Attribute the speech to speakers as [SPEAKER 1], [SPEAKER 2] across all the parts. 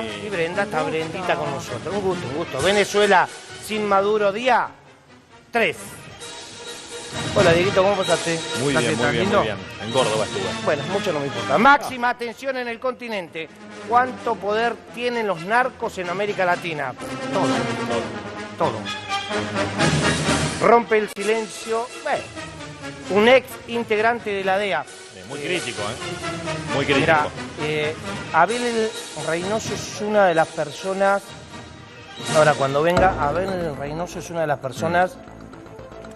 [SPEAKER 1] Y Brenda, está Brendita con nosotros. Un gusto, un gusto. Venezuela sin Maduro, día 3. Hola, Dieguito, ¿cómo pasaste?
[SPEAKER 2] Muy bien, muy bien, muy bien. En Córdoba estuve.
[SPEAKER 1] Bueno, mucho no me importa. Máxima atención en el continente. ¿Cuánto poder tienen los narcos en América Latina? Todo. Rompe el silencio. Bueno, un ex integrante de la DEA.
[SPEAKER 2] Muy crítico, ¿eh? Muy crítico.
[SPEAKER 1] Mirá, Abel Reynoso es una de las personas... Ahora, cuando venga, Abel Reynoso es una de las personas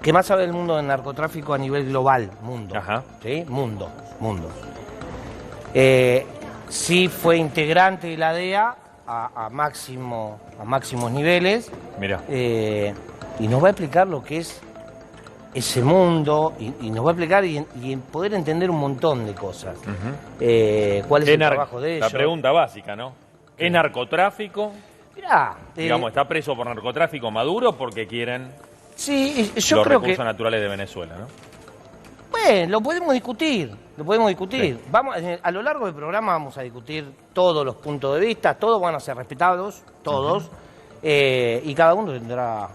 [SPEAKER 1] que más sabe del mundo del narcotráfico a nivel global. Mundo.
[SPEAKER 2] Ajá.
[SPEAKER 1] ¿Sí? Mundo. Sí fue integrante de la DEA a máximos niveles.
[SPEAKER 2] Mira.
[SPEAKER 1] Y nos va a explicar lo que es ese mundo y nos va a explicar y poder entender un montón de cosas. ¿Cuál es el trabajo de ellos?
[SPEAKER 2] La pregunta básica, ¿no? ¿Es narcotráfico?
[SPEAKER 1] Mirá,
[SPEAKER 2] digamos, ¿está preso por narcotráfico Maduro porque quieren
[SPEAKER 1] sí, yo
[SPEAKER 2] los
[SPEAKER 1] creo
[SPEAKER 2] recursos naturales de Venezuela, ¿no?
[SPEAKER 1] Bueno, lo podemos discutir. Sí. Vamos, a lo largo del programa vamos a discutir todos los puntos de vista, todos van a ser respetados, todos, y cada uno tendrá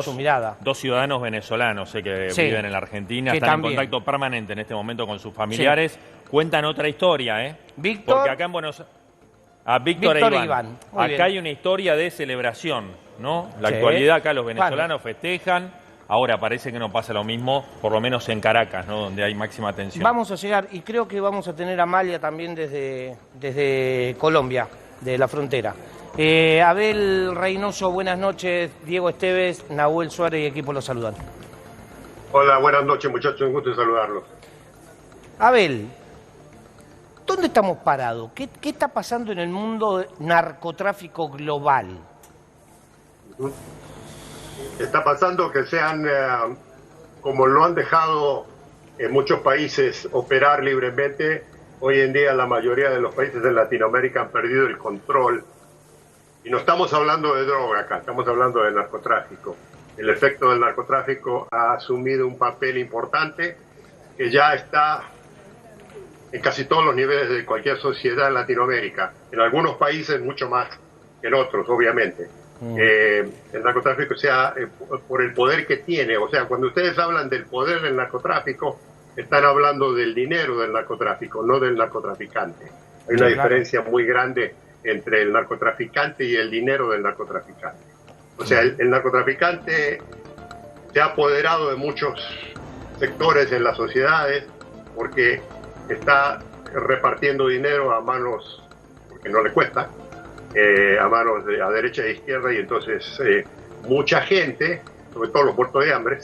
[SPEAKER 1] su mirada.
[SPEAKER 2] Dos ciudadanos venezolanos que viven en la Argentina, están en contacto permanente en este momento con sus familiares. Sí. Cuentan otra historia, ¿eh?
[SPEAKER 1] Víctor.
[SPEAKER 2] Porque acá en Buenos Aires... Víctor e Iván. Acá hay una historia de celebración, ¿no? La actualidad acá los venezolanos festejan. Ahora parece que no pasa lo mismo, por lo menos en Caracas, ¿no? Donde hay máxima tensión.
[SPEAKER 1] Vamos a llegar, y creo que vamos a tener a Amalia también desde Colombia, de la frontera. Abel Reynoso, buenas noches. Diego Esteves, Nahuel Suárez y equipo los saludan.
[SPEAKER 3] Hola, buenas noches, muchachos. Un gusto saludarlos.
[SPEAKER 1] Abel, ¿dónde estamos parados? ¿Qué está pasando en el mundo narcotráfico global?
[SPEAKER 3] Está pasando que como lo han dejado en muchos países operar libremente, hoy en día la mayoría de los países de Latinoamérica han perdido el control. Y no estamos hablando de droga acá, estamos hablando de narcotráfico. El efecto del narcotráfico ha asumido un papel importante que ya está en casi todos los niveles de cualquier sociedad en Latinoamérica. En algunos países mucho más que en otros, obviamente. El narcotráfico, por el poder que tiene. O sea, cuando ustedes hablan del poder del narcotráfico, están hablando del dinero del narcotráfico, no del narcotraficante. Hay una diferencia muy grande entre el narcotraficante y el dinero del narcotraficante. O sea, el narcotraficante se ha apoderado de muchos sectores en las sociedades porque está repartiendo dinero a manos, porque no le cuesta, a manos a derecha e izquierda, y entonces mucha gente, sobre todo los muertos de hambre,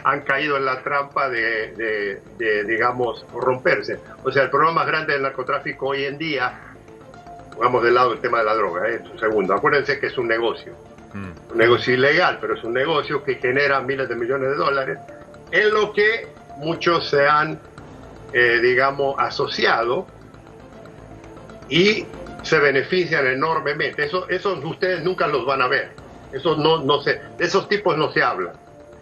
[SPEAKER 3] han caído en la trampa de, digamos, corromperse. O sea, el problema más grande del narcotráfico hoy en día, pongamos de lado el tema de la droga, un segundo, acuérdense que es un negocio, un negocio ilegal, pero es un negocio que genera miles de millones de dólares, en lo que muchos se han, digamos, asociado y se benefician enormemente. Eso ustedes nunca los van a ver. Eso de esos tipos no se habla.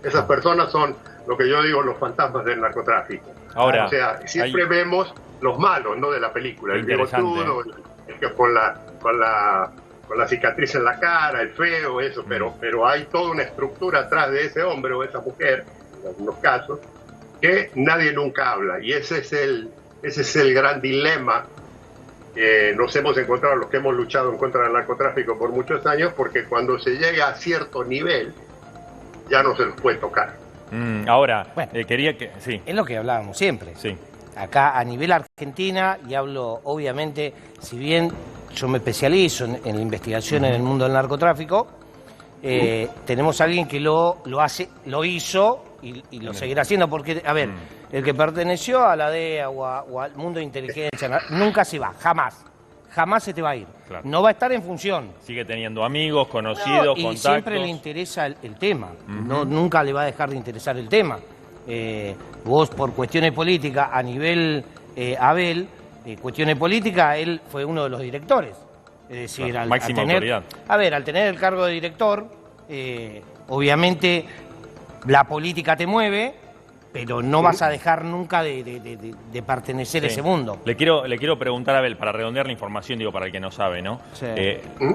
[SPEAKER 3] Esas personas son lo que yo digo los fantasmas del narcotráfico.
[SPEAKER 2] Ahora,
[SPEAKER 3] o sea, siempre vemos los malos, ¿no? De la película, el bigotudo, el que con la cicatriz en la cara, el feo, eso, pero hay toda una estructura atrás de ese hombre o esa mujer, en algunos casos, que nadie nunca habla. Y ese es el gran dilema que nos hemos encontrado los que hemos luchado en contra del narcotráfico por muchos años, porque cuando se llega a cierto nivel ya no se los puede tocar.
[SPEAKER 2] Ahora,
[SPEAKER 1] bueno,
[SPEAKER 2] quería que... Sí.
[SPEAKER 1] Es lo que hablábamos siempre.
[SPEAKER 2] Sí.
[SPEAKER 1] Acá a nivel Argentina, y hablo obviamente, si bien yo me especializo en la investigación en el mundo del narcotráfico, tenemos a alguien que lo hizo y lo seguirá haciendo, porque, a ver, el que perteneció a la DEA o al mundo de inteligencia nunca se va, jamás se te va a ir. Claro. No va a estar en función.
[SPEAKER 2] Sigue teniendo amigos, conocidos,
[SPEAKER 1] y
[SPEAKER 2] contactos.
[SPEAKER 1] Siempre le interesa el tema, nunca le va a dejar de interesar el tema. Vos, por cuestiones políticas, a nivel Abel, cuestiones políticas, él fue uno de los directores. Es decir,
[SPEAKER 2] claro, máxima autoridad.
[SPEAKER 1] Al tener el cargo de director, obviamente la política te mueve, pero no vas a dejar nunca de pertenecer a ese mundo.
[SPEAKER 2] Le quiero preguntar a Abel, para redondear la información, digo, para el que no sabe, ¿no?
[SPEAKER 1] Sí.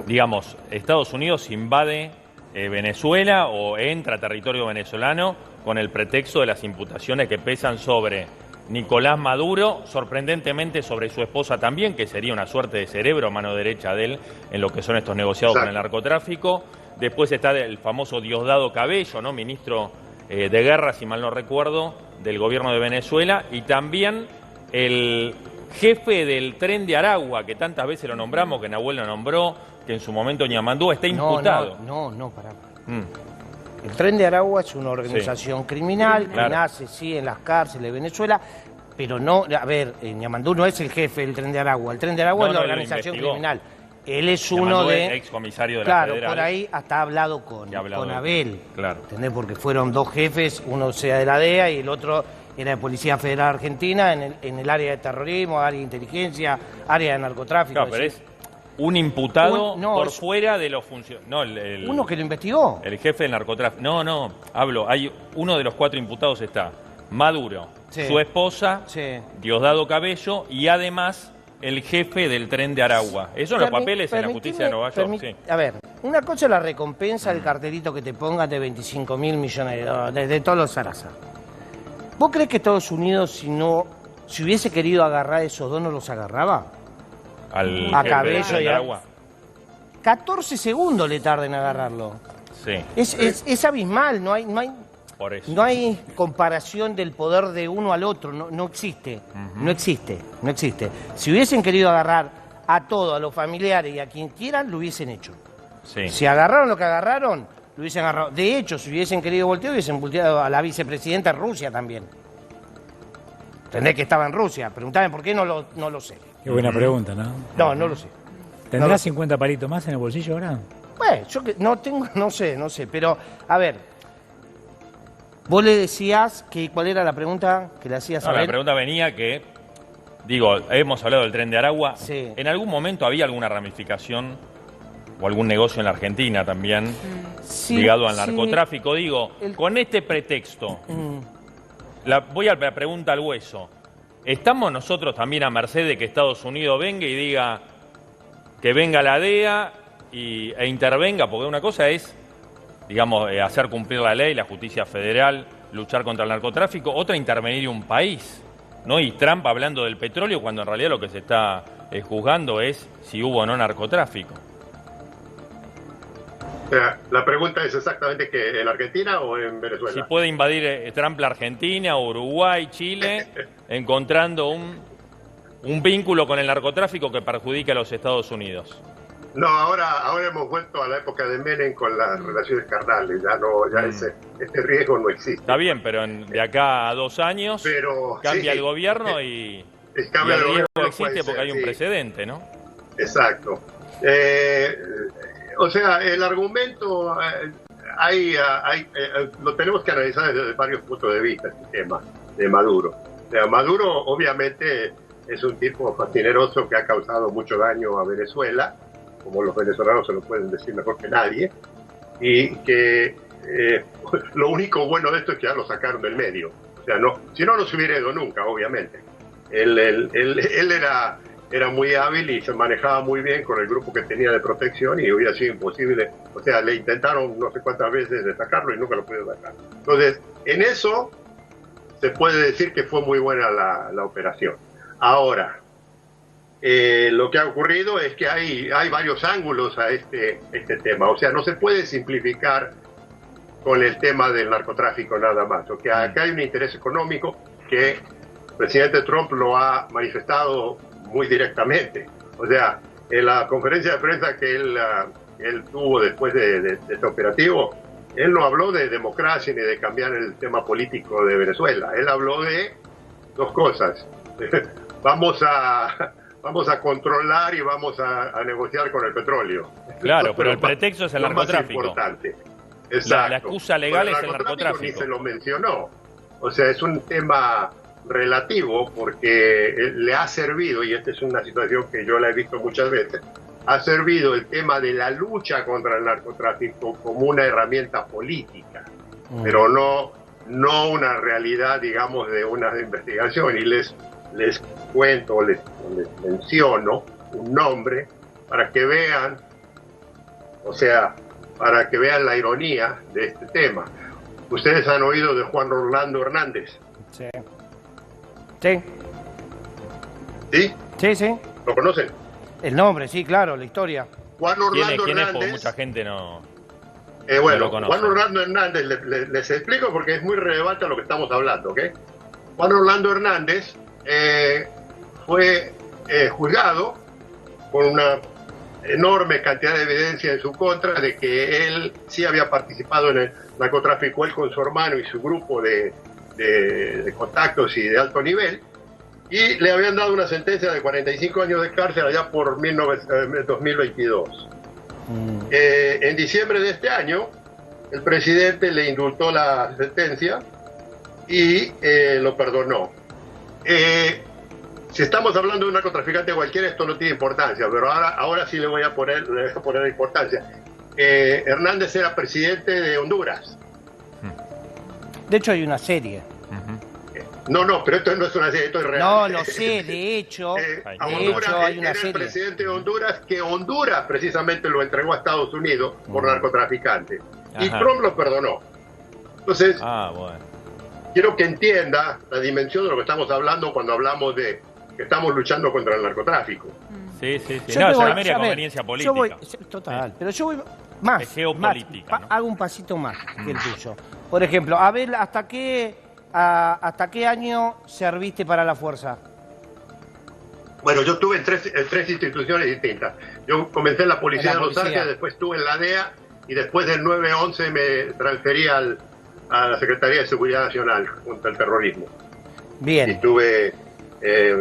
[SPEAKER 2] Digamos, Estados Unidos invade Venezuela o entra a territorio venezolano con el pretexto de las imputaciones que pesan sobre Nicolás Maduro, sorprendentemente sobre su esposa también, que sería una suerte de cerebro, mano derecha de él, en lo que son estos negociados con el narcotráfico. Después está el famoso Diosdado Cabello, ¿no? Ministro de Guerra, si mal no recuerdo, del gobierno de Venezuela, y también el jefe del Tren de Aragua, que tantas veces lo nombramos, que Nahuel lo nombró, que en su momento Ñamandú está imputado.
[SPEAKER 1] No, pará. El Tren de Aragua es una organización criminal que nace, sí, en las cárceles de Venezuela, pero no, a ver, Ñamandú no es el jefe del Tren de Aragua. El Tren de Aragua es la organización criminal. Él es uno de...
[SPEAKER 2] ex comisario de la Federal.
[SPEAKER 1] Por ahí hasta ha hablado con Abel.
[SPEAKER 2] Claro.
[SPEAKER 1] ¿Entendés? Porque fueron dos jefes, uno sea de la DEA y el otro era de Policía Federal Argentina, en el área de terrorismo, área de inteligencia, área de narcotráfico.
[SPEAKER 2] Claro, pero es un imputado por fuera de los funcionarios.
[SPEAKER 1] Uno que lo investigó.
[SPEAKER 2] El jefe del narcotráfico. No, hay uno de los 4 imputados está Maduro, su esposa, Diosdado Cabello y además el jefe del Tren de Aragua. Eso en los papeles en la justicia de Nueva York. Sí.
[SPEAKER 1] A ver, una cosa es la recompensa del cartelito que te pongan de 25.000 millones de dólares, de todos los Sarasa. ¿Vos crees que Estados Unidos, si hubiese querido agarrar esos dos, no los agarraba?
[SPEAKER 2] A Cabello y Aragua.
[SPEAKER 1] 14 segundos le tarda en agarrarlo.
[SPEAKER 2] Sí.
[SPEAKER 1] Es abismal, no hay...
[SPEAKER 2] Por eso.
[SPEAKER 1] No hay comparación del poder de uno al otro, no existe, no existe. Si hubiesen querido agarrar a todos, a los familiares y a quien quieran, lo hubiesen hecho.
[SPEAKER 2] Sí.
[SPEAKER 1] Si agarraron lo que agarraron, lo hubiesen agarrado. De hecho, si hubiesen querido voltear, hubiesen volteado a la vicepresidenta en Rusia también. Entendés que estaba en Rusia. Preguntame por qué, no lo sé.
[SPEAKER 4] Qué buena pregunta, ¿no?
[SPEAKER 1] No lo sé.
[SPEAKER 4] ¿Tendrás 50 palitos más en el bolsillo ahora?
[SPEAKER 1] Bueno, yo que no sé, pero, a ver... Vos le decías ¿cuál era la pregunta que le hacías a Abel?
[SPEAKER 2] La pregunta venía que, hemos hablado del Tren de Aragua.
[SPEAKER 1] Sí.
[SPEAKER 2] ¿En algún momento había alguna ramificación o algún negocio en la Argentina también ligado al narcotráfico? Con este pretexto, voy a la pregunta al hueso. ¿Estamos nosotros también a merced de que Estados Unidos venga y diga que venga la DEA e intervenga? Porque una cosa es... hacer cumplir la ley, la justicia federal, luchar contra el narcotráfico. Otra, intervenir un país, ¿no? Y Trump hablando del petróleo cuando en realidad lo que se está juzgando es si hubo o no narcotráfico.
[SPEAKER 3] La pregunta es exactamente que ¿en Argentina o en Venezuela?
[SPEAKER 2] Si puede invadir Trump la Argentina, Uruguay, Chile, encontrando un vínculo con el narcotráfico que perjudica a los Estados Unidos.
[SPEAKER 3] No, ahora hemos vuelto a la época de Menem con las relaciones carnales, este riesgo no existe.
[SPEAKER 2] Está bien, pero de acá a 2 años cambia el gobierno y el riesgo existe porque hay un precedente, ¿no?
[SPEAKER 3] Exacto. El argumento lo tenemos que analizar desde varios puntos de vista, este tema de Maduro. Maduro obviamente es un tipo fascineroso que ha causado mucho daño a Venezuela, como los venezolanos se lo pueden decir mejor que nadie, y que lo único bueno de esto es que ya lo sacaron del medio. O sea, si no se hubiera ido nunca, obviamente. Él era muy hábil y se manejaba muy bien con el grupo que tenía de protección y hubiera sido imposible. O sea, le intentaron no sé cuántas veces de sacarlo y nunca lo pudieron sacar. Entonces, en eso se puede decir que fue muy buena la operación. Ahora, lo que ha ocurrido es que hay varios ángulos a este tema. O sea, no se puede simplificar con el tema del narcotráfico nada más. O sea, acá hay un interés económico que el presidente Trump lo ha manifestado muy directamente. O sea, en la conferencia de prensa que él tuvo después de este operativo, él no habló de democracia ni de cambiar el tema político de Venezuela. Él habló de 2 cosas. Vamos a controlar y vamos a negociar con el petróleo.
[SPEAKER 2] Claro, pero el pretexto es el narcotráfico.
[SPEAKER 3] Más importante. Exacto.
[SPEAKER 2] La excusa legal es el narcotráfico.
[SPEAKER 3] Ni se lo mencionó. O sea, es un tema relativo porque le ha servido, y esta es una situación que yo la he visto muchas veces, ha servido el tema de la lucha contra el narcotráfico como una herramienta política, pero no no una realidad, digamos, de una investigación. Y les cuento, les menciono un nombre para que vean, o sea, para que vean la ironía de este tema. ¿Ustedes han oído de Juan Orlando Hernández?
[SPEAKER 1] Sí. Sí.
[SPEAKER 3] ¿Sí?
[SPEAKER 1] Sí, sí.
[SPEAKER 3] ¿Lo conocen?
[SPEAKER 1] El nombre, sí, claro, la historia.
[SPEAKER 3] Juan Orlando
[SPEAKER 2] ¿Quién es?
[SPEAKER 3] Hernández.
[SPEAKER 2] Porque mucha gente no
[SPEAKER 3] Bueno,
[SPEAKER 2] lo conoce.
[SPEAKER 3] Juan Orlando Hernández, les explico porque es muy relevante a lo que estamos hablando, ¿ok? Juan Orlando Hernández fue juzgado con una enorme cantidad de evidencia en su contra de que él sí había participado en el narcotráfico, él con su hermano y su grupo de contactos y de alto nivel, y le habían dado una sentencia de 45 años de cárcel allá por 2022. En diciembre de este año, el presidente le indultó la sentencia y lo perdonó. Si estamos hablando de un narcotraficante cualquiera, esto no tiene importancia, pero ahora sí le voy a poner importancia. Hernández era presidente de Honduras.
[SPEAKER 1] De hecho, hay una serie.
[SPEAKER 3] No, pero esto no es una serie, esto es real.
[SPEAKER 1] No, lo sé, de hecho, hay una
[SPEAKER 3] era
[SPEAKER 1] serie.
[SPEAKER 3] el presidente de Honduras, que Honduras precisamente lo entregó a Estados Unidos por narcotraficante. Y Trump lo perdonó. Entonces,
[SPEAKER 2] bueno.
[SPEAKER 3] quiero que entienda la dimensión de lo que estamos hablando cuando hablamos de que estamos luchando contra el narcotráfico.
[SPEAKER 2] Sí.
[SPEAKER 1] Yo
[SPEAKER 2] No,
[SPEAKER 1] te
[SPEAKER 2] es
[SPEAKER 1] voy-
[SPEAKER 2] una mera
[SPEAKER 1] a ver,
[SPEAKER 2] conveniencia política.
[SPEAKER 1] Total, pero yo voy más.
[SPEAKER 2] Es geopolítica, ¿no?
[SPEAKER 1] Hago un pasito más que el tuyo. Por ejemplo, a ver, ¿hasta qué año serviste para la fuerza?
[SPEAKER 3] Bueno, yo estuve en tres instituciones distintas. Yo comencé en la Policía de Los Ángeles, después estuve en la DEA y después del 9/11 me transferí a la Secretaría de Seguridad Nacional contra el terrorismo.
[SPEAKER 1] Bien.
[SPEAKER 3] Y estuve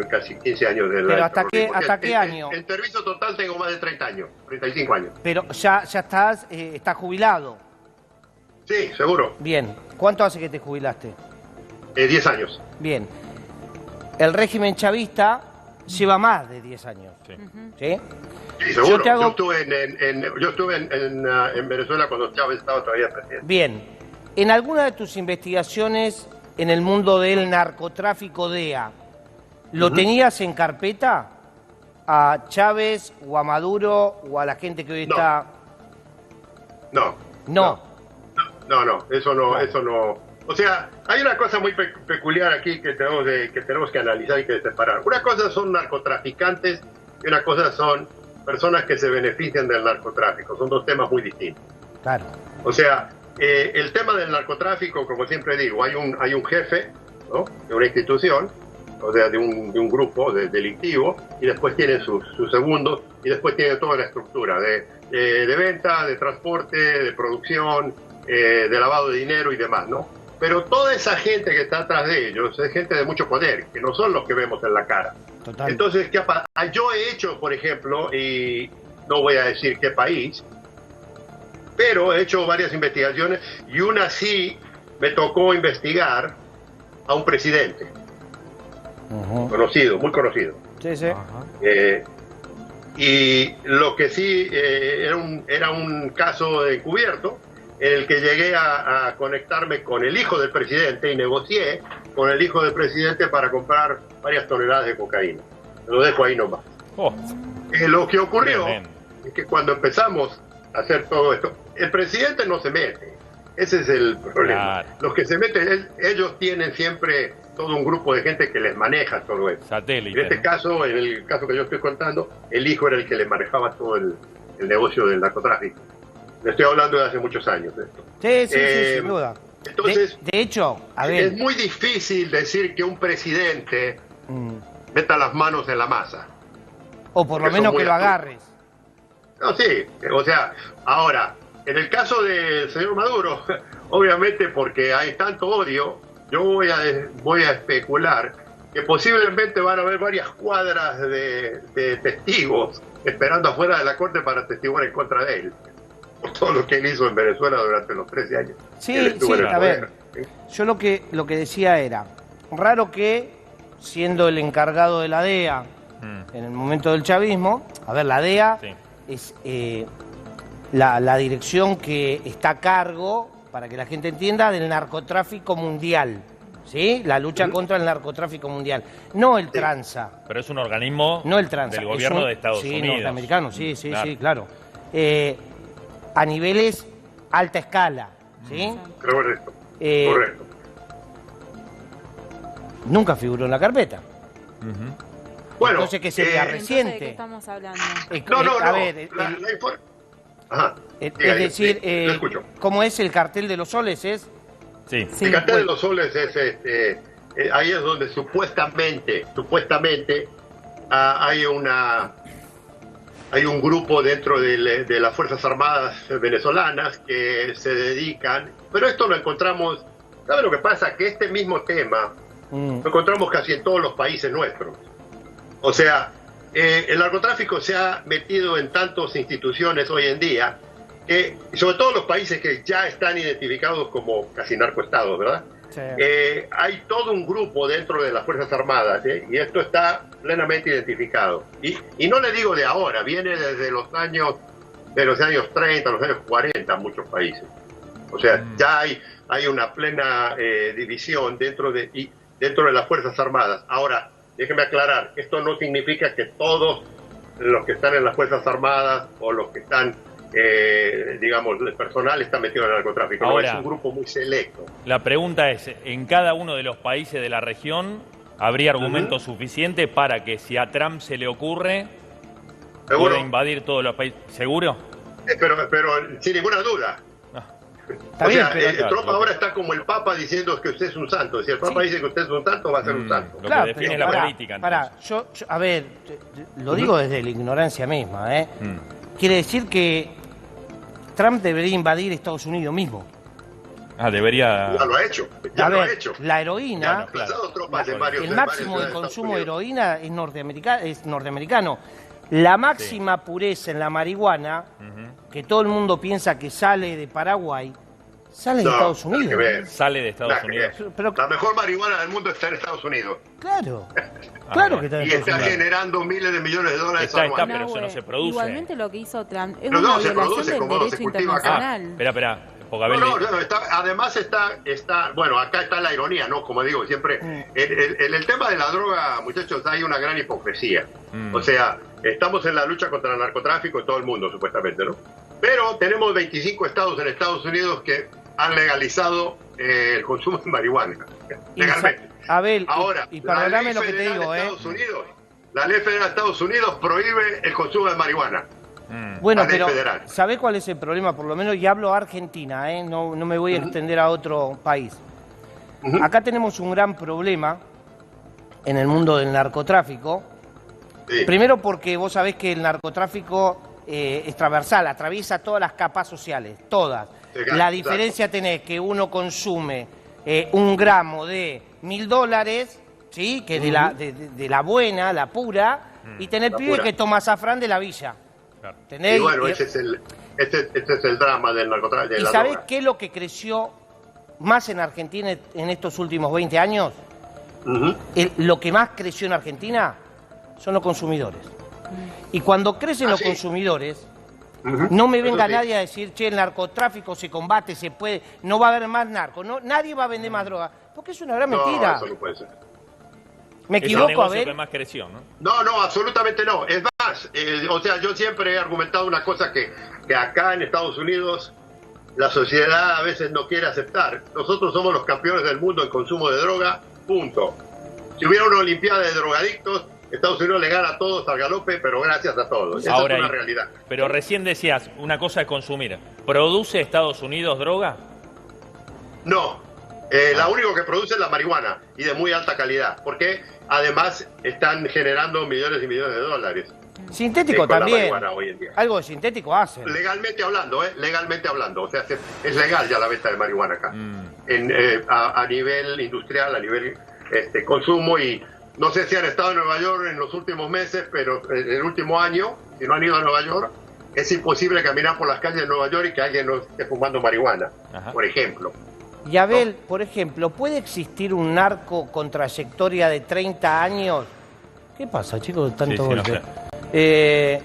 [SPEAKER 3] casi 15 años del
[SPEAKER 1] Pero ¿hasta qué año?
[SPEAKER 3] En servicio total tengo más de 30 años, 35 años.
[SPEAKER 1] Pero ya estás jubilado.
[SPEAKER 3] Sí, seguro.
[SPEAKER 1] Bien. ¿Cuánto hace que te jubilaste?
[SPEAKER 3] 10 años.
[SPEAKER 1] Bien. El régimen chavista lleva más de 10 años.
[SPEAKER 2] Sí.
[SPEAKER 1] ¿Sí?
[SPEAKER 3] Sí, seguro.
[SPEAKER 1] Yo
[SPEAKER 3] Yo estuve en Venezuela cuando Chávez estaba todavía presidente.
[SPEAKER 1] Bien. En alguna de tus investigaciones en el mundo del narcotráfico DEA, ¿lo tenías en carpeta a Chávez o a Maduro o a la gente que hoy está...?
[SPEAKER 3] No, eso no. O sea, hay una cosa muy peculiar aquí que tenemos que analizar y que separar. Una cosa son narcotraficantes y una cosa son personas que se benefician del narcotráfico. Son dos temas muy distintos.
[SPEAKER 1] Claro.
[SPEAKER 3] O sea, el tema del narcotráfico, como siempre digo, hay un jefe, ¿no?, de una institución, o sea, de un grupo delictivo, y después tienen sus segundos, y después tienen toda la estructura de venta, de transporte, de producción, de lavado de dinero y demás, ¿no? Pero toda esa gente que está atrás de ellos es gente de mucho poder, que no son los que vemos en la cara.
[SPEAKER 1] Total.
[SPEAKER 3] Entonces, yo he hecho, por ejemplo, y no voy a decir qué país, pero he hecho varias investigaciones y una sí me tocó investigar a un presidente conocido, muy conocido.
[SPEAKER 1] Sí, sí.
[SPEAKER 3] Y lo que sí era un caso encubierto en el que llegué a conectarme con el hijo del presidente y negocié con el hijo del presidente para comprar varias toneladas de cocaína. Lo dejo ahí nomás. Lo que ocurrió es que cuando empezamos a hacer todo esto, el presidente no se mete. Ese es el problema. Claro. Los que se meten, ellos tienen siempre todo un grupo de gente que les maneja todo eso.
[SPEAKER 2] Satélite.
[SPEAKER 3] En este caso, en el caso que yo estoy contando, el hijo era el que le manejaba todo el negocio del narcotráfico. Le estoy hablando de hace muchos años de esto.
[SPEAKER 1] Sí, sin duda.
[SPEAKER 3] Entonces,
[SPEAKER 1] de hecho, a ver,
[SPEAKER 3] es muy difícil decir que un presidente meta las manos en la masa.
[SPEAKER 1] O por lo menos que lo agarres.
[SPEAKER 3] No, sí, o sea, ahora, en el caso del señor Maduro, obviamente porque hay tanto odio, yo voy a especular que posiblemente van a haber varias cuadras de testigos esperando afuera de la corte para testiguar en contra de él, por todo lo que él hizo en Venezuela durante los 13 años.
[SPEAKER 1] Sí, a ver, yo lo que decía era, raro que, siendo el encargado de la DEA en el momento del chavismo, a ver, la DEA es la dirección que está a cargo para que la gente entienda, del narcotráfico mundial. ¿Sí? La lucha contra el narcotráfico mundial. No el tranza.
[SPEAKER 2] Pero es un organismo
[SPEAKER 1] no el tranza,
[SPEAKER 2] del gobierno de Estados Unidos.
[SPEAKER 1] Sí, norteamericano, sí, claro. A niveles alta escala. ¿Sí?
[SPEAKER 3] Correcto. Correcto.
[SPEAKER 1] Nunca figuró en la carpeta.
[SPEAKER 3] Bueno,
[SPEAKER 1] entonces, ¿qué sería reciente?
[SPEAKER 5] ¿De qué estamos hablando?
[SPEAKER 3] A
[SPEAKER 1] ver,
[SPEAKER 3] es
[SPEAKER 1] decir, ¿cómo es el cartel de los soles?
[SPEAKER 2] Sí.
[SPEAKER 3] El cartel de los soles es ahí es donde supuestamente hay un grupo dentro de las Fuerzas Armadas venezolanas que se dedican, pero esto lo encontramos, ¿sabe lo que pasa? Que este mismo tema lo encontramos casi en todos los países nuestros. O sea, el narcotráfico se ha metido en tantas instituciones hoy en día, que sobre todo los países que ya están identificados como casi narcoestados, ¿verdad? Sí. Hay todo un grupo dentro de las Fuerzas Armadas, y esto está plenamente identificado. Y no le digo de ahora, viene desde los años 30, los años 40 en muchos países. O sea, ya hay una plena división dentro de las Fuerzas Armadas. Ahora, déjeme aclarar, esto no significa que todos los que están en las Fuerzas Armadas o los que están, digamos, el personal está metido en el narcotráfico. Ahora, no, es un grupo muy selecto.
[SPEAKER 2] La pregunta es, ¿en cada uno de los países de la región habría argumento suficiente para que si a Trump se le ocurre pueda invadir todos los países? ¿Seguro?
[SPEAKER 3] Pero sin ninguna duda.
[SPEAKER 1] Está bien,
[SPEAKER 3] pero Trump ahora está como el Papa diciendo que usted es un santo. Si el Papa dice que usted es un santo, va a ser un santo.
[SPEAKER 2] Lo que define la política.
[SPEAKER 1] Yo, a ver, lo digo desde la ignorancia misma. Quiere decir que Trump debería invadir Estados Unidos mismo.
[SPEAKER 2] Debería...
[SPEAKER 3] Ya lo ha hecho.
[SPEAKER 1] La heroína,
[SPEAKER 3] el
[SPEAKER 1] máximo de consumo de heroína es norteamericano. La máxima pureza en la marihuana, que todo el mundo piensa que sale de Paraguay, sale de Estados Unidos.
[SPEAKER 2] Sale de Estados Unidos.
[SPEAKER 3] Pero, la mejor marihuana del mundo está en Estados Unidos.
[SPEAKER 1] Claro. Claro que está en Estados Unidos.
[SPEAKER 3] Y está generando miles de millones de dólares
[SPEAKER 2] anuales. Pero eso no se produce.
[SPEAKER 5] Igualmente lo que hizo Trump es una violación del derecho internacional.
[SPEAKER 2] Espera.
[SPEAKER 3] Además está, bueno, acá está la ironía, ¿no? Como digo, siempre, en el tema de la droga, muchachos, hay una gran hipocresía. O sea, estamos en la lucha contra el narcotráfico en todo el mundo, supuestamente, ¿no? Pero tenemos 25 estados en Estados Unidos que han legalizado el consumo de marihuana, legalmente.
[SPEAKER 1] Abel,
[SPEAKER 3] ahora,
[SPEAKER 1] y perdóname lo que te digo,
[SPEAKER 3] la ley federal de Estados Unidos prohíbe el consumo de marihuana.
[SPEAKER 1] Bueno, pero ¿sabés cuál es el problema? Por lo menos, y hablo Argentina, no me voy a extender a otro país. Acá tenemos un gran problema en el mundo del narcotráfico. Sí. Primero porque vos sabés que el narcotráfico es transversal, atraviesa todas las capas sociales, todas. Sí, la diferencia tenés que uno consume 1 gramo de $1000, ¿sí? Que de la buena, la pura, y tener pibe que toma azafrán de la villa.
[SPEAKER 3] Y bueno, ese es el drama del narcotráfico.
[SPEAKER 1] ¿Y sabés qué es lo que creció más en Argentina en estos últimos 20 años? Lo que más creció en Argentina son los consumidores. Y cuando crecen los consumidores, no me venga nadie a decir, che, el narcotráfico se combate, se puede, no va a haber más narco, nadie va a vender más droga, porque es una gran mentira.
[SPEAKER 3] Eso no puede ser.
[SPEAKER 1] ¿Me equivoco, Abel?
[SPEAKER 2] Que más creció, ¿no?
[SPEAKER 3] No, absolutamente no. Es más, o sea, yo siempre he argumentado una cosa que acá en Estados Unidos la sociedad a veces no quiere aceptar. Nosotros somos los campeones del mundo en consumo de droga, punto. Si hubiera una olimpiada de drogadictos, Estados Unidos le gana a todos al galope, pero gracias a todos. Esa es una realidad.
[SPEAKER 2] Pero recién decías, una cosa es consumir. ¿Produce Estados Unidos droga?
[SPEAKER 3] No. La único que produce es la marihuana, y de muy alta calidad, porque además están generando millones y millones de dólares.
[SPEAKER 1] Sintético también.
[SPEAKER 3] Hoy en día.
[SPEAKER 1] Algo de sintético hacen.
[SPEAKER 3] Legalmente hablando, o sea, es legal ya la venta de marihuana acá. A nivel industrial, a nivel consumo, y no sé si han estado en Nueva York en los últimos meses, pero en el último año, si no han ido a Nueva York, es imposible caminar por las calles de Nueva York y que alguien no esté fumando marihuana, por ejemplo.
[SPEAKER 1] Y Abel, por ejemplo, ¿puede existir un narco con trayectoria de 30 años? ¿Qué pasa, chicos? Tanto golpe. No sé.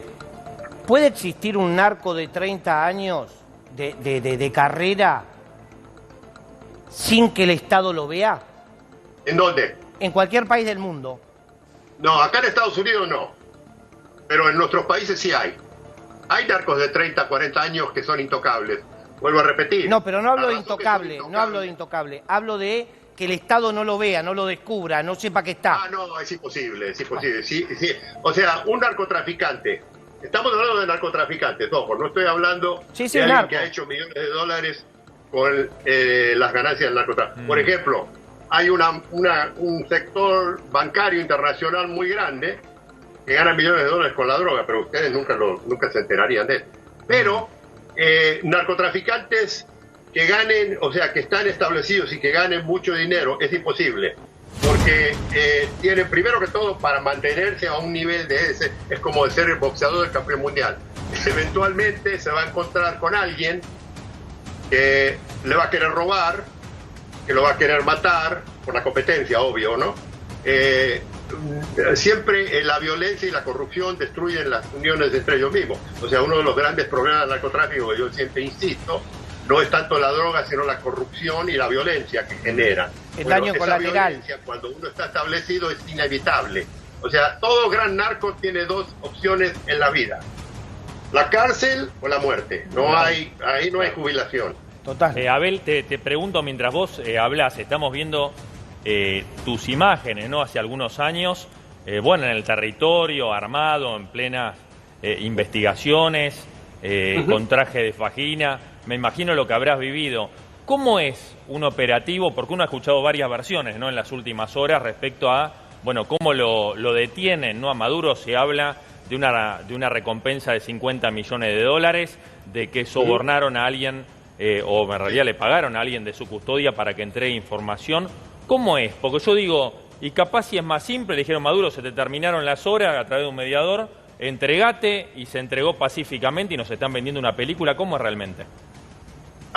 [SPEAKER 1] ¿Puede existir un narco de 30 años de carrera sin que el Estado lo vea?
[SPEAKER 3] ¿En dónde?
[SPEAKER 1] En cualquier país del mundo.
[SPEAKER 3] No, acá en Estados Unidos no. Pero en nuestros países sí hay. Hay narcos de 30, 40 años que son intocables. Vuelvo a repetir.
[SPEAKER 1] No, pero no hablo de intocable, no hablo de intocable. Hablo de que el Estado no lo vea, no lo descubra, no sepa que está.
[SPEAKER 3] Ah, no, es imposible, es imposible. Sí, sí. O sea, un narcotraficante. Estamos hablando de narcotraficantes, ojo, no estoy hablando de alguien que ha hecho millones de dólares con las ganancias del narcotráfico. Por ejemplo, hay un sector bancario internacional muy grande que gana millones de dólares con la droga, pero ustedes nunca se enterarían de eso. Pero narcotraficantes que ganen, o sea, que están establecidos y que ganen mucho dinero, es imposible. Porque tienen, primero que todo, para mantenerse a un nivel de ese, es como de ser el boxeador del campeón mundial. Eventualmente se va a encontrar con alguien que le va a querer robar, que lo va a querer matar, por la competencia, obvio, ¿no? Siempre la violencia y la corrupción destruyen las uniones entre ellos mismos. O sea, uno de los grandes problemas del narcotráfico, que yo siempre insisto, no es tanto la droga, sino la corrupción y la violencia que genera.
[SPEAKER 1] El daño colateral.
[SPEAKER 3] Cuando uno está establecido, es inevitable. O sea, todo gran narco tiene dos opciones en la vida: la cárcel o la muerte. Ahí no hay jubilación.
[SPEAKER 1] Total.
[SPEAKER 2] Abel, te pregunto, mientras vos hablas, estamos viendo tus imágenes, ¿no? Hace algunos años, bueno, en el territorio, armado, en plenas investigaciones, con traje de fajina. Me imagino lo que habrás vivido. ¿Cómo es un operativo? Porque uno ha escuchado varias versiones, ¿no?, en las últimas horas respecto a, bueno, cómo lo detienen, ¿no? A Maduro se habla de una recompensa de 50 millones de dólares, de que sobornaron a alguien, o en realidad le pagaron a alguien de su custodia para que entregue información. ¿Cómo es? Porque yo digo, y capaz si es más simple, le dijeron: Maduro, se te terminaron las horas a través de un mediador, entregate, y se entregó pacíficamente y nos están vendiendo una película. ¿Cómo es realmente?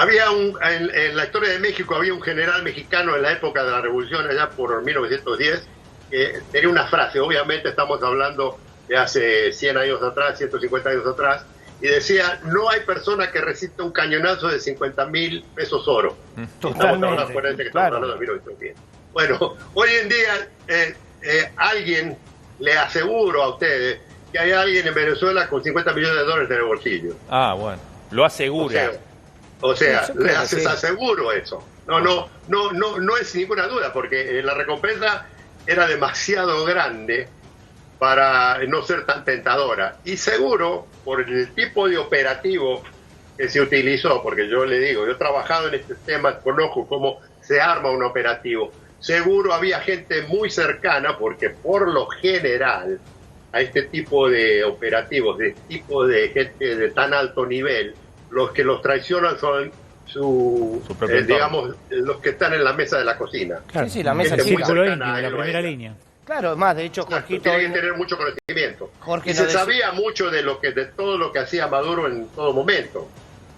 [SPEAKER 3] En la historia de México había un general mexicano en la época de la revolución, allá por 1910, que tenía una frase, obviamente estamos hablando de hace 100 años atrás, 150 años atrás, y decía: no hay persona que resista un cañonazo de 50,000 pesos oro.
[SPEAKER 1] Totalmente, claro.
[SPEAKER 3] Bueno, hoy en día alguien, le aseguro a ustedes, que hay alguien en Venezuela con 50 millones de dólares en el bolsillo.
[SPEAKER 2] Ah, bueno, lo asegura.
[SPEAKER 3] O sea, les aseguro eso. No es ninguna duda, porque la recompensa era demasiado grande para no ser tan tentadora. Y seguro, por el tipo de operativo que se utilizó, porque yo le digo, yo he trabajado en este tema, conozco cómo se arma un operativo. Seguro había gente muy cercana, porque por lo general a este tipo de operativos, de este tipo de gente de tan alto nivel, los que los traicionan son digamos, los que están en la mesa de la cocina.
[SPEAKER 4] Claro.
[SPEAKER 1] Sí, la mesa
[SPEAKER 4] del
[SPEAKER 1] chica.
[SPEAKER 4] círculo íntimo, la primera línea.
[SPEAKER 1] Claro, más, de hecho, Jorgito...
[SPEAKER 3] Tiene que tener mucho conocimiento. Y se sabía mucho de todo lo que hacía Maduro en todo momento.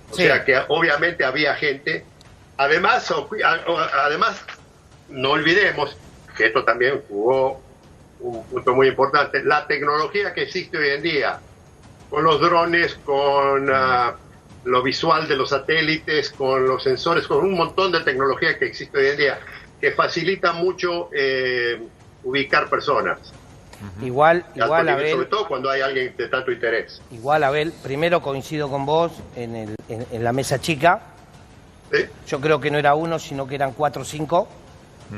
[SPEAKER 3] O sea que obviamente había gente. Además, no olvidemos que esto también jugó un punto muy importante: la tecnología que existe hoy en día, con los drones, con lo visual de los satélites, con los sensores, con un montón de tecnología que existe hoy en día, que facilita mucho ubicar personas.
[SPEAKER 1] Igual, Abel,
[SPEAKER 3] sobre todo cuando hay alguien de tanto interés.
[SPEAKER 1] Igual, Abel, primero coincido con vos en la mesa chica.
[SPEAKER 3] ¿Sí?
[SPEAKER 1] Yo creo que no era uno, sino que eran 4 o 5.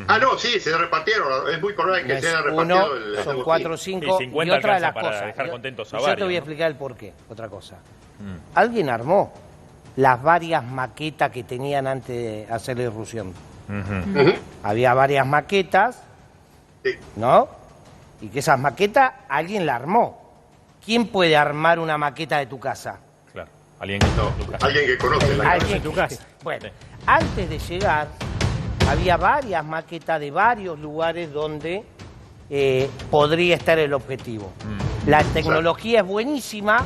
[SPEAKER 3] Ah, no, sí, se repartieron. Es muy probable que se hayan repartido.
[SPEAKER 1] Son 4 o 5.
[SPEAKER 2] Sí,
[SPEAKER 1] y otra de las
[SPEAKER 2] para
[SPEAKER 1] cosas.
[SPEAKER 2] dejar contentos a
[SPEAKER 1] yo
[SPEAKER 2] varios,
[SPEAKER 1] te voy a
[SPEAKER 2] ¿no?
[SPEAKER 1] explicar el porqué. Otra cosa. Alguien armó las varias maquetas que tenían antes de hacer la irrupción. Había varias maquetas, ¿no? Y que esas maquetas alguien la armó. ¿Quién puede armar una maqueta de tu casa?
[SPEAKER 2] Claro, alguien que
[SPEAKER 3] conoce la
[SPEAKER 1] casa.
[SPEAKER 4] tu casa.
[SPEAKER 1] Bueno, antes de llegar, había varias maquetas de varios lugares donde podría estar el objetivo. La tecnología es buenísima,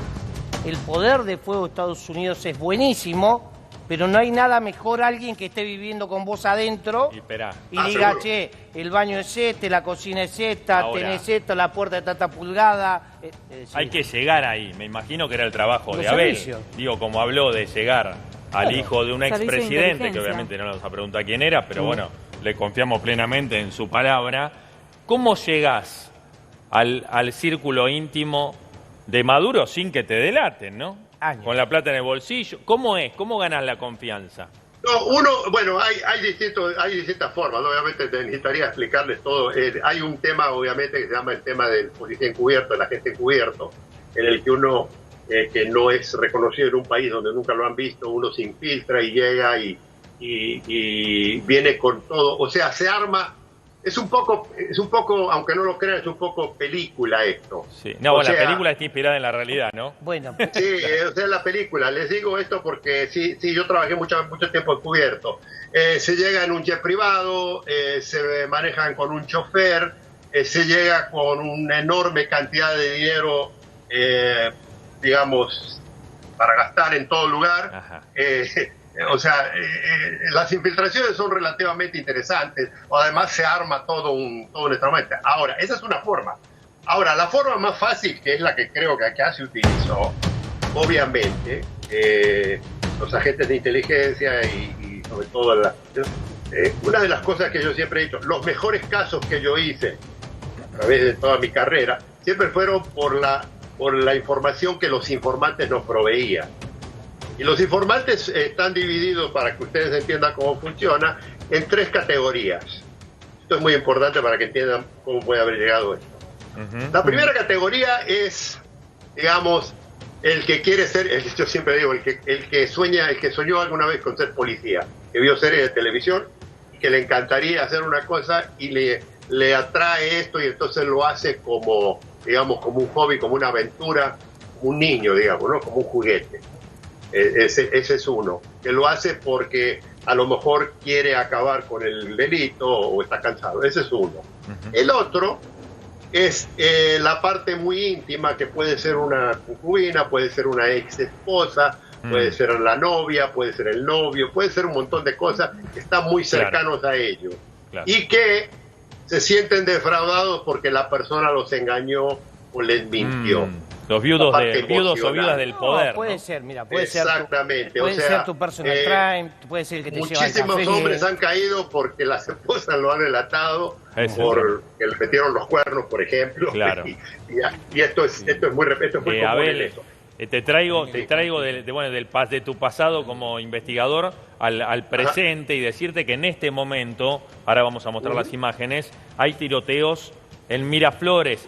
[SPEAKER 1] el poder de fuego de Estados Unidos es buenísimo, pero no hay nada mejor alguien que esté viviendo con vos adentro y diga:
[SPEAKER 3] seguro.
[SPEAKER 1] Che, el baño es este, la cocina es esta,
[SPEAKER 2] Ahora,
[SPEAKER 1] tenés esto, la puerta de tanta pulgada.
[SPEAKER 2] Hay que llegar ahí. Me imagino que era el trabajo
[SPEAKER 1] Los
[SPEAKER 2] de Abel.
[SPEAKER 1] servicios.
[SPEAKER 2] Digo, como habló de llegar al hijo de un expresidente, que obviamente no nos ha preguntado quién era, pero bueno, le confiamos plenamente en su palabra. ¿Cómo llegás al círculo íntimo de Maduro sin que te delaten, ¿no? Con la plata en el bolsillo. ¿Cómo es? ¿Cómo ganás la confianza?
[SPEAKER 3] No, bueno, hay distintas formas, ¿no? Obviamente necesitaría explicarles todo. Hay un tema, obviamente, que se llama el tema del policía encubierto, del agente encubierto, en el que uno, que no es reconocido en un país donde nunca lo han visto, uno se infiltra y llega y viene con todo. O sea, se arma. Es un poco, aunque no lo crean, es un poco película esto.
[SPEAKER 2] Sí. No, bueno, la película está inspirada en la realidad, ¿no?
[SPEAKER 1] Bueno.
[SPEAKER 3] Sí, o sea, la película. Les digo esto porque sí, yo trabajé mucho tiempo encubierto. Se llega en un jet privado, se manejan con un chofer, se llega con una enorme cantidad de dinero, digamos, para gastar en todo lugar. O sea, las infiltraciones son relativamente interesantes. Además, se arma todo un entramado. Ahora, esa es una forma. Ahora, la forma más fácil, que es la que creo que acá se utilizó, obviamente, los agentes de inteligencia y sobre todo una de las cosas que yo siempre he dicho, los mejores casos que yo hice a través de toda mi carrera, siempre fueron por la información que los informantes nos proveían. Y los informantes están divididos, para que ustedes entiendan cómo funciona, en 3 categorías. Esto es muy importante para que entiendan cómo puede haber llegado esto. La primera categoría es, digamos, el que quiere ser, yo siempre digo, el que soñó alguna vez con ser policía, que vio series de televisión y que le encantaría hacer una cosa y le atrae esto y entonces lo hace como, digamos, como un hobby, como una aventura, como un niño, digamos, ¿no? Como un juguete. Ese es uno, que lo hace porque a lo mejor quiere acabar con el delito o está cansado. Ese es uno. El otro es la parte muy íntima, que puede ser una concubina, puede ser una ex esposa, puede ser la novia, puede ser el novio, puede ser un montón de cosas que están muy cercanos a ellos. Y que se sienten defraudados porque la persona los engañó o les mintió.
[SPEAKER 2] Los viudos o viudas del poder.
[SPEAKER 1] Puede ser, mira, puede
[SPEAKER 3] Exactamente.
[SPEAKER 1] Puede ser tu personal crime, puede ser el que te lleva al café.
[SPEAKER 3] Muchísimos hombres han caído porque las esposas lo han relatado, porque le metieron los cuernos, por ejemplo.
[SPEAKER 2] Claro.
[SPEAKER 3] Y esto es muy común.
[SPEAKER 2] Abel, te traigo de tu pasado como investigador al presente y decirte que en este momento, ahora vamos a mostrar las imágenes, hay tiroteos en Miraflores.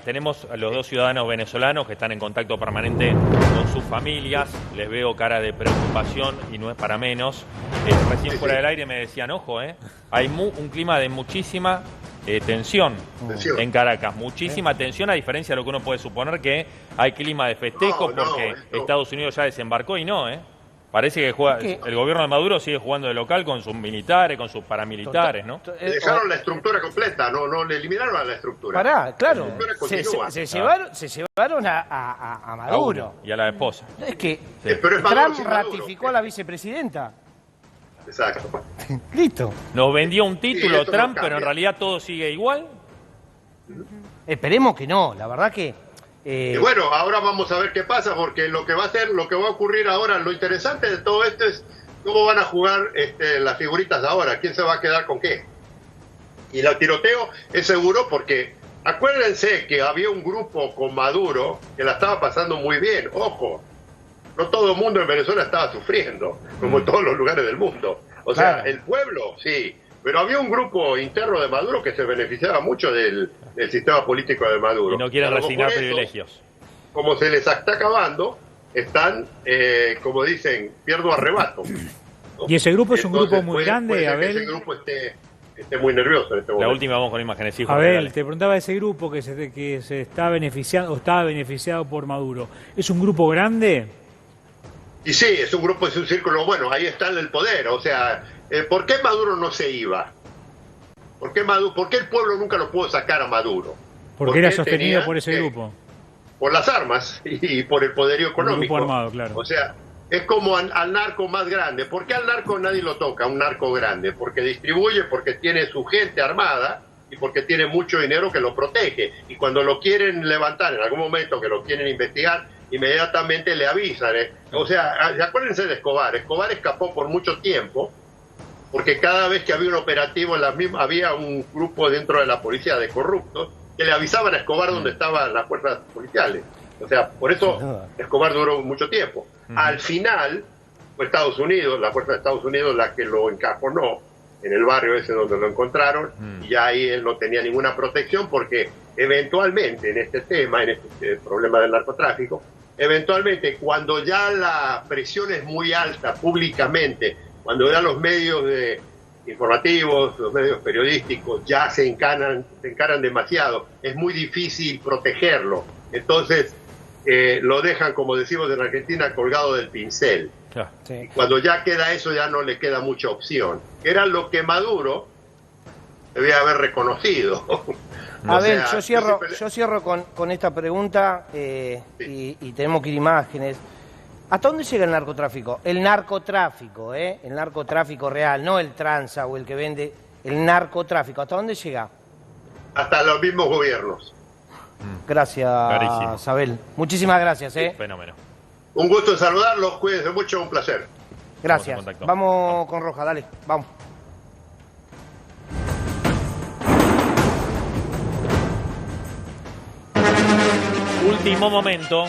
[SPEAKER 2] Tenemos a los 2 ciudadanos venezolanos que están en contacto permanente con sus familias. Les veo cara de preocupación y no es para menos. Recién fuera del aire me decían, ojo, hay un clima de muchísima tensión en Caracas. Muchísima tensión, a diferencia de lo que uno puede suponer, que hay clima de festejos porque Estados Unidos ya desembarcó y no, Parece que el gobierno de Maduro sigue jugando de local con sus militares, con sus paramilitares, ¿no?
[SPEAKER 3] Dejaron la estructura completa, no le eliminaron a la estructura.
[SPEAKER 1] Claro. Se llevaron a Maduro.
[SPEAKER 2] Y a la esposa.
[SPEAKER 1] Es que
[SPEAKER 3] pero es
[SPEAKER 1] Trump ratificó a la vicepresidenta.
[SPEAKER 3] Exacto.
[SPEAKER 1] Listo.
[SPEAKER 2] Nos vendió un título Trump, pero en realidad todo sigue igual.
[SPEAKER 1] Esperemos que no, la verdad que...
[SPEAKER 3] Y bueno, ahora vamos a ver qué pasa, porque lo que va a ocurrir ahora, lo interesante de todo esto es cómo van a jugar las figuritas de ahora, quién se va a quedar con qué. Y el tiroteo es seguro porque acuérdense que había un grupo con Maduro que la estaba pasando muy bien, ojo, no todo el mundo en Venezuela estaba sufriendo, como en todos los lugares del mundo. O sea, el pueblo, sí. Pero había un grupo interno de Maduro que se beneficiaba mucho del sistema político de Maduro.
[SPEAKER 2] Y no quieren resignar privilegios.
[SPEAKER 3] Como se les está acabando, están, como dicen, pierdo arrebato, ¿no?
[SPEAKER 4] ¿Y ese grupo es un grupo muy grande,
[SPEAKER 3] puede
[SPEAKER 4] Abel?
[SPEAKER 3] Que ese grupo esté muy nervioso en este momento.
[SPEAKER 2] La última vamos con imágenes, hijo.
[SPEAKER 4] Abel, te preguntaba ese grupo que se está beneficiando o estaba beneficiado por Maduro. ¿Es un grupo grande?
[SPEAKER 3] Y sí, es un grupo, es un círculo, bueno, ahí está el poder, o sea... ¿Por qué Maduro no se iba? ¿Por qué el pueblo nunca lo pudo sacar a Maduro?
[SPEAKER 4] Porque era sostenido por ese grupo.
[SPEAKER 3] Por las armas y por el poderío económico.
[SPEAKER 4] Un grupo armado, claro.
[SPEAKER 3] O sea, es como al narco más grande. ¿Por qué al narco nadie lo toca, un narco grande? Porque distribuye, porque tiene su gente armada y porque tiene mucho dinero que lo protege. Y cuando lo quieren levantar, en algún momento que lo quieren investigar, inmediatamente le avisan. O sea, acuérdense de Escobar. Escobar escapó por mucho tiempo, porque cada vez que había un operativo en la misma, había un grupo dentro de la policía de corruptos que le avisaban a Escobar dónde estaban las fuerzas policiales. O sea, por eso Escobar duró mucho tiempo. Al final fue Estados Unidos, la fuerza de Estados Unidos, la que lo encajonó en el barrio ese donde lo encontraron, y ya ahí él no tenía ninguna protección, porque eventualmente en este tema, en este problema del narcotráfico, eventualmente cuando ya la presión es muy alta públicamente, cuando ya los medios informativos, los medios periodísticos ya se encaran demasiado, es muy difícil protegerlo. Entonces lo dejan, como decimos en Argentina, colgado del pincel. Sí. Cuando ya queda eso, ya no le queda mucha opción. Era lo que Maduro debía haber reconocido.
[SPEAKER 1] A ver, yo cierro con esta pregunta y tenemos que ir imágenes. ¿Hasta dónde llega el narcotráfico? El narcotráfico, el narcotráfico real, no el tranza o el que vende, el narcotráfico. ¿Hasta dónde llega?
[SPEAKER 3] Hasta los mismos gobiernos.
[SPEAKER 1] Gracias, Abel. Muchísimas gracias.
[SPEAKER 2] Fenómeno.
[SPEAKER 3] Un gusto en saludarlos, cuídense mucho, un placer.
[SPEAKER 1] Gracias. Vamos con Roja, dale, vamos.
[SPEAKER 2] Último momento.